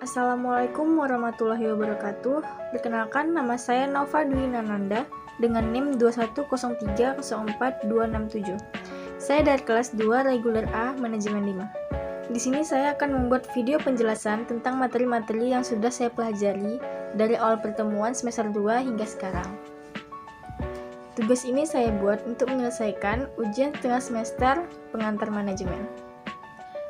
Assalamualaikum warahmatullahi wabarakatuh. Perkenalkan, nama saya Nova Dwi Nananda dengan NIM 210304267. Saya dari kelas 2 reguler A manajemen 5. Di sini saya akan membuat video penjelasan tentang materi-materi yang sudah saya pelajari dari awal pertemuan semester 2 hingga sekarang. Tugas ini saya buat untuk menyelesaikan ujian setengah semester pengantar manajemen.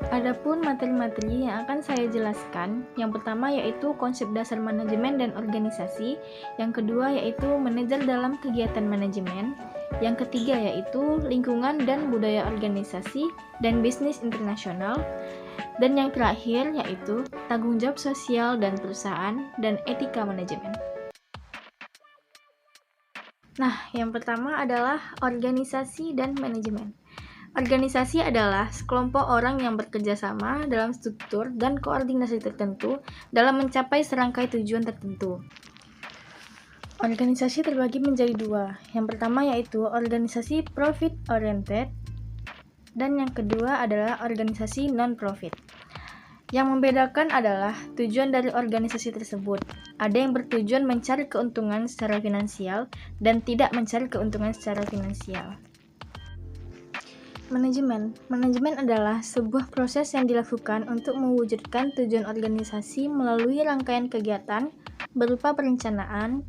Adapun materi-materi yang akan saya jelaskan, yang pertama yaitu konsep dasar manajemen dan organisasi, yang kedua yaitu manajer dalam kegiatan manajemen, yang ketiga yaitu lingkungan dan budaya organisasi dan bisnis internasional, dan yang terakhir yaitu tanggung jawab sosial dan perusahaan dan etika manajemen. Nah, yang pertama adalah organisasi dan manajemen. Organisasi adalah sekelompok orang yang bekerja sama dalam struktur dan koordinasi tertentu dalam mencapai serangkai tujuan tertentu. Organisasi terbagi menjadi dua. Yang pertama yaitu organisasi profit oriented dan yang kedua adalah organisasi non-profit. Yang membedakan adalah tujuan dari organisasi tersebut. Ada yang bertujuan mencari keuntungan secara finansial dan tidak mencari keuntungan secara finansial. Manajemen adalah sebuah proses yang dilakukan untuk mewujudkan tujuan organisasi melalui rangkaian kegiatan berupa perencanaan,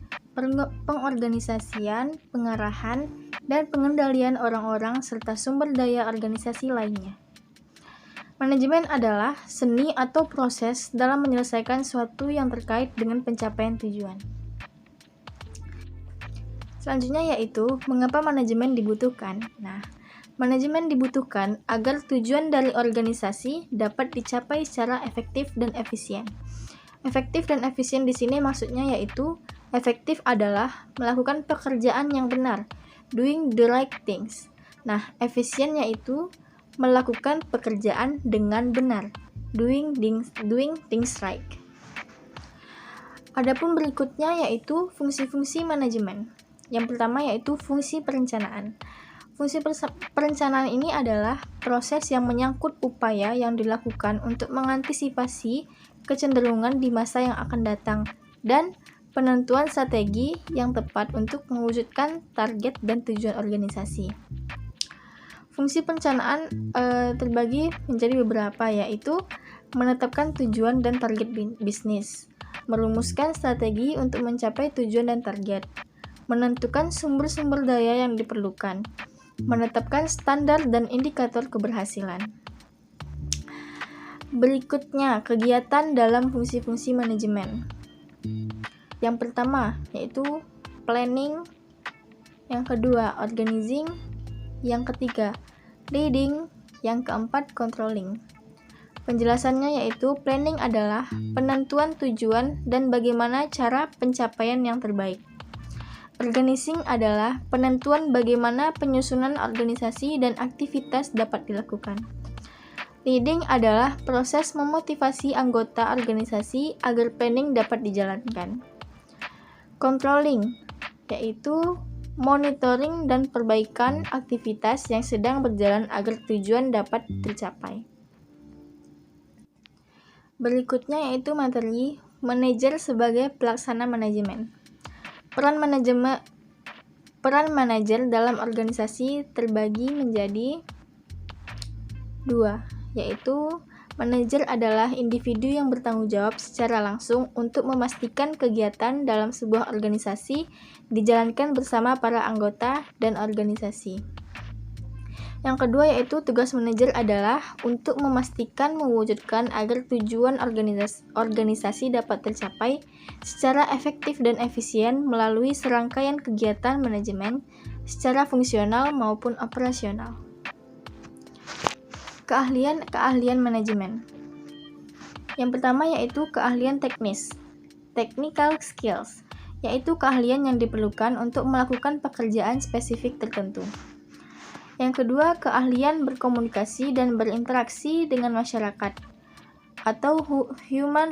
pengorganisasian, pengarahan, dan pengendalian orang-orang serta sumber daya organisasi lainnya. Manajemen adalah seni atau proses dalam menyelesaikan sesuatu yang terkait dengan pencapaian tujuan. Selanjutnya yaitu mengapa manajemen dibutuhkan. Manajemen dibutuhkan agar tujuan dari organisasi dapat dicapai secara efektif dan efisien. Efektif dan efisien di sini maksudnya yaitu efektif adalah melakukan pekerjaan yang benar, doing the right things. Efisien yaitu melakukan pekerjaan dengan benar, doing things right. Adapun berikutnya yaitu fungsi-fungsi manajemen. Yang pertama yaitu fungsi perencanaan. Fungsi perencanaan ini adalah proses yang menyangkut upaya yang dilakukan untuk mengantisipasi kecenderungan di masa yang akan datang dan penentuan strategi yang tepat untuk mewujudkan target dan tujuan organisasi. Fungsi perencanaan terbagi menjadi beberapa, yaitu menetapkan tujuan dan target bisnis, merumuskan strategi untuk mencapai tujuan dan target, menentukan sumber-sumber daya yang diperlukan, menetapkan standar dan indikator keberhasilan. Berikutnya, kegiatan dalam fungsi-fungsi manajemen. Yang pertama yaitu planning, yang kedua organizing, yang ketiga leading, yang keempat controlling. Penjelasannya yaitu planning adalah penentuan tujuan dan bagaimana cara pencapaian yang terbaik. Organizing adalah penentuan bagaimana penyusunan organisasi dan aktivitas dapat dilakukan. Leading adalah proses memotivasi anggota organisasi agar planning dapat dijalankan. Controlling yaitu monitoring dan perbaikan aktivitas yang sedang berjalan agar tujuan dapat tercapai. Berikutnya yaitu materi manajer sebagai pelaksana manajemen. Peran manajer dalam organisasi terbagi menjadi dua, yaitu manajer adalah individu yang bertanggung jawab secara langsung untuk memastikan kegiatan dalam sebuah organisasi dijalankan bersama para anggota dan organisasi. Yang kedua yaitu tugas manajer adalah untuk memastikan mewujudkan agar tujuan organisasi dapat tercapai secara efektif dan efisien melalui serangkaian kegiatan manajemen secara fungsional maupun operasional. Keahlian manajemen. Yang pertama yaitu keahlian teknis, technical skills, yaitu keahlian yang diperlukan untuk melakukan pekerjaan spesifik tertentu. Yang kedua, keahlian berkomunikasi dan berinteraksi dengan masyarakat atau human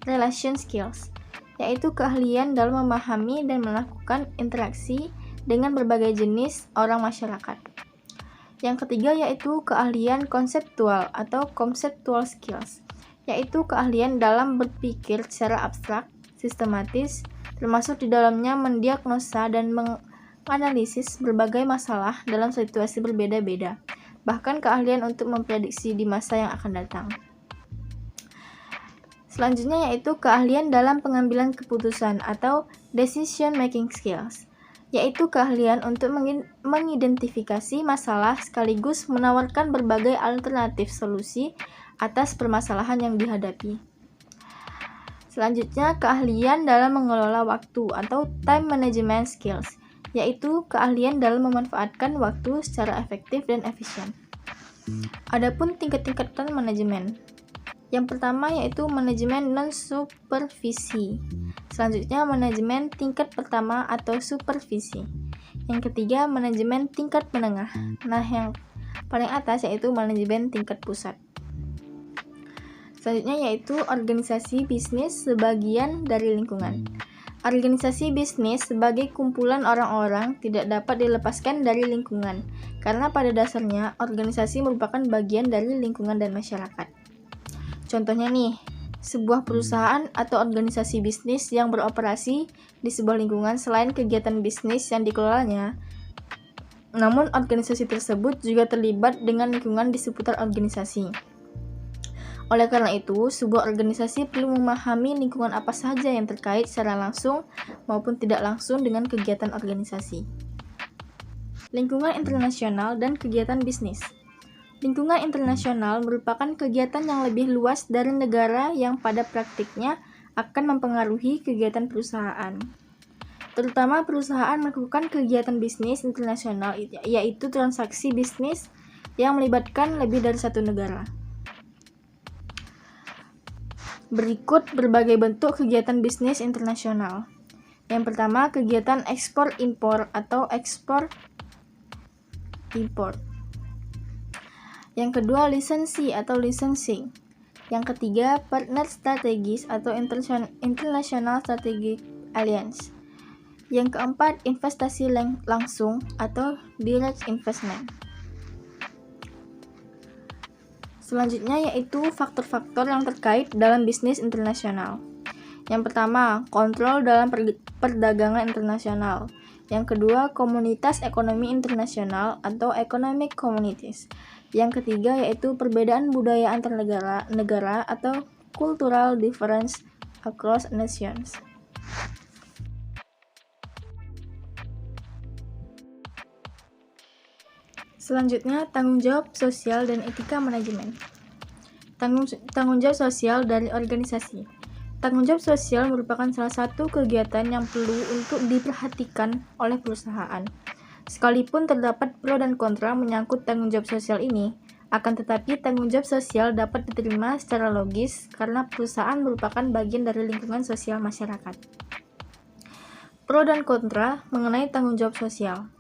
relation skills, yaitu keahlian dalam memahami dan melakukan interaksi dengan berbagai jenis orang masyarakat. Yang ketiga yaitu keahlian konseptual atau conceptual skills, yaitu keahlian dalam berpikir secara abstrak, sistematis, termasuk di dalamnya mendiagnosa dan menganalisis berbagai masalah dalam situasi berbeda-beda, bahkan keahlian untuk memprediksi di masa yang akan datang. Selanjutnya yaitu keahlian dalam pengambilan keputusan atau decision making skills, yaitu keahlian untuk mengidentifikasi masalah sekaligus menawarkan berbagai alternatif solusi atas permasalahan yang dihadapi. Selanjutnya, keahlian dalam mengelola waktu atau time management skills, yaitu keahlian dalam memanfaatkan waktu secara efektif dan efisien. Adapun tingkat-tingkatan manajemen. Yang pertama yaitu manajemen non-supervisi. Selanjutnya manajemen tingkat pertama atau supervisi. Yang ketiga manajemen tingkat menengah. Nah, yang paling atas yaitu manajemen tingkat pusat. Selanjutnya yaitu organisasi bisnis sebagian dari lingkungan. Organisasi bisnis sebagai kumpulan orang-orang tidak dapat dilepaskan dari lingkungan, karena pada dasarnya organisasi merupakan bagian dari lingkungan dan masyarakat. Contohnya nih, sebuah perusahaan atau organisasi bisnis yang beroperasi di sebuah lingkungan selain kegiatan bisnis yang dikelolanya, namun organisasi tersebut juga terlibat dengan lingkungan di seputar organisasi. Oleh karena itu, sebuah organisasi perlu memahami lingkungan apa saja yang terkait secara langsung maupun tidak langsung dengan kegiatan organisasi. Lingkungan internasional dan kegiatan bisnis. Lingkungan internasional merupakan kegiatan yang lebih luas dari negara yang pada praktiknya akan mempengaruhi kegiatan perusahaan. Terutama perusahaan melakukan kegiatan bisnis internasional, yaitu transaksi bisnis yang melibatkan lebih dari satu negara. Berikut berbagai bentuk kegiatan bisnis internasional. Yang pertama, kegiatan ekspor-impor atau ekspor-import. Yang kedua, lisensi atau licensing. Yang ketiga, partner strategis atau international strategic alliance. Yang keempat, investasi langsung atau direct investment. Selanjutnya yaitu faktor-faktor yang terkait dalam bisnis internasional. Yang pertama, kontrol dalam perdagangan internasional. Yang kedua, komunitas ekonomi internasional atau economic communities. Yang ketiga yaitu perbedaan budaya antar negara atau cultural difference across nations. Selanjutnya, tanggung jawab sosial dan etika manajemen. Tanggung jawab sosial dari organisasi. Tanggung jawab sosial merupakan salah satu kegiatan yang perlu untuk diperhatikan oleh perusahaan. Sekalipun terdapat pro dan kontra menyangkut tanggung jawab sosial ini, akan tetapi tanggung jawab sosial dapat diterima secara logis karena perusahaan merupakan bagian dari lingkungan sosial masyarakat. Pro dan kontra mengenai tanggung jawab sosial.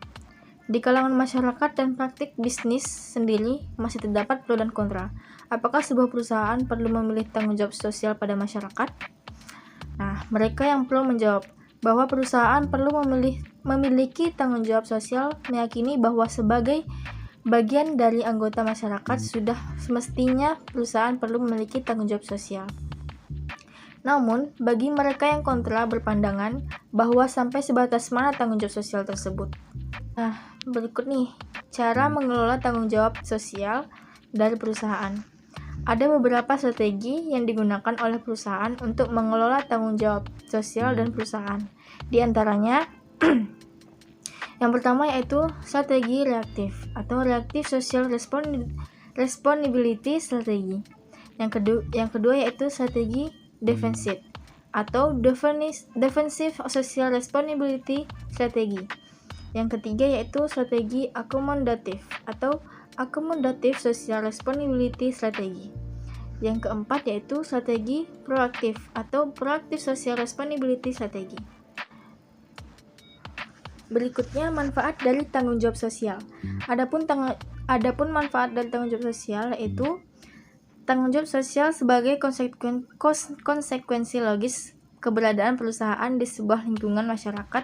Di kalangan masyarakat dan praktik bisnis sendiri masih terdapat pro dan kontra. Apakah sebuah perusahaan perlu memilih tanggung jawab sosial pada masyarakat? Nah, mereka yang pro menjawab bahwa perusahaan perlu memiliki tanggung jawab sosial, meyakini bahwa sebagai bagian dari anggota masyarakat sudah semestinya perusahaan perlu memiliki tanggung jawab sosial. Namun, bagi mereka yang kontra berpandangan bahwa sampai sebatas mana tanggung jawab sosial tersebut. Nah, berikut nih, cara mengelola tanggung jawab sosial dari perusahaan. Ada beberapa strategi yang digunakan oleh perusahaan untuk mengelola tanggung jawab sosial dan perusahaan. Di antaranya, yang pertama yaitu strategi reaktif atau reactive social responsibility strategi. Yang kedua yaitu strategi defensive atau defensive social responsibility strategi. Yang ketiga yaitu strategi akomodatif atau accommodative social responsibility strategi. Yang keempat yaitu strategi proaktif atau proactive social responsibility strategi. Berikutnya manfaat dari tanggung jawab sosial. Adapun manfaat dari tanggung jawab sosial yaitu tanggung jawab sosial sebagai konsekuensi logis keberadaan perusahaan di sebuah lingkungan masyarakat,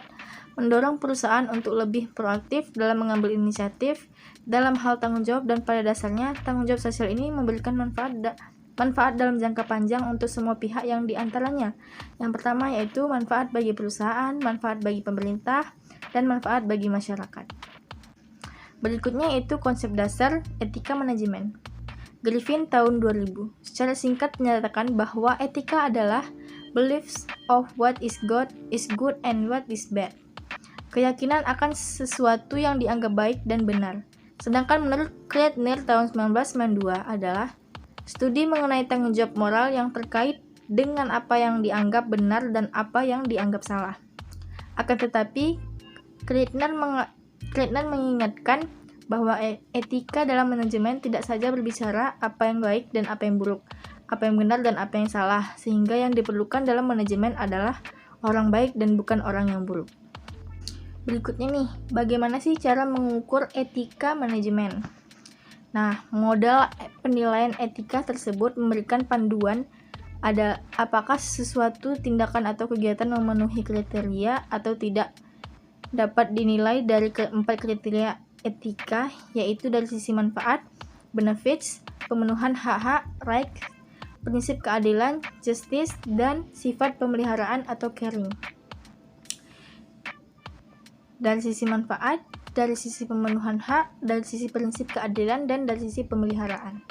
mendorong perusahaan untuk lebih proaktif dalam mengambil inisiatif dalam hal tanggung jawab, dan pada dasarnya tanggung jawab sosial ini memberikan manfaat manfaat dalam jangka panjang untuk semua pihak yang diantaranya. Yang pertama yaitu manfaat bagi perusahaan, manfaat bagi pemerintah, dan manfaat bagi masyarakat. Berikutnya yaitu konsep dasar etika manajemen. Griffin tahun 2000 secara singkat menyatakan bahwa etika adalah beliefs of what is good and what is bad. Keyakinan akan sesuatu yang dianggap baik dan benar. Sedangkan menurut Kreitner tahun 1992 adalah studi mengenai tanggung jawab moral yang terkait dengan apa yang dianggap benar dan apa yang dianggap salah. Akan tetapi, Kreitner mengingatkan bahwa etika dalam manajemen tidak saja berbicara apa yang baik dan apa yang buruk, apa yang benar dan apa yang salah, sehingga yang diperlukan dalam manajemen adalah orang baik dan bukan orang yang buruk. Berikutnya nih, bagaimana sih cara mengukur etika manajemen? Nah, modal penilaian etika tersebut memberikan panduan apakah sesuatu tindakan atau kegiatan memenuhi kriteria atau tidak. Dapat dinilai dari keempat kriteria etika, yaitu dari sisi manfaat, benefits, pemenuhan hak-hak, rights, prinsip keadilan, justice, dan sifat pemeliharaan atau caring. Dari sisi manfaat, dari sisi pemenuhan hak, dari sisi prinsip keadilan, dan dari sisi pemeliharaan.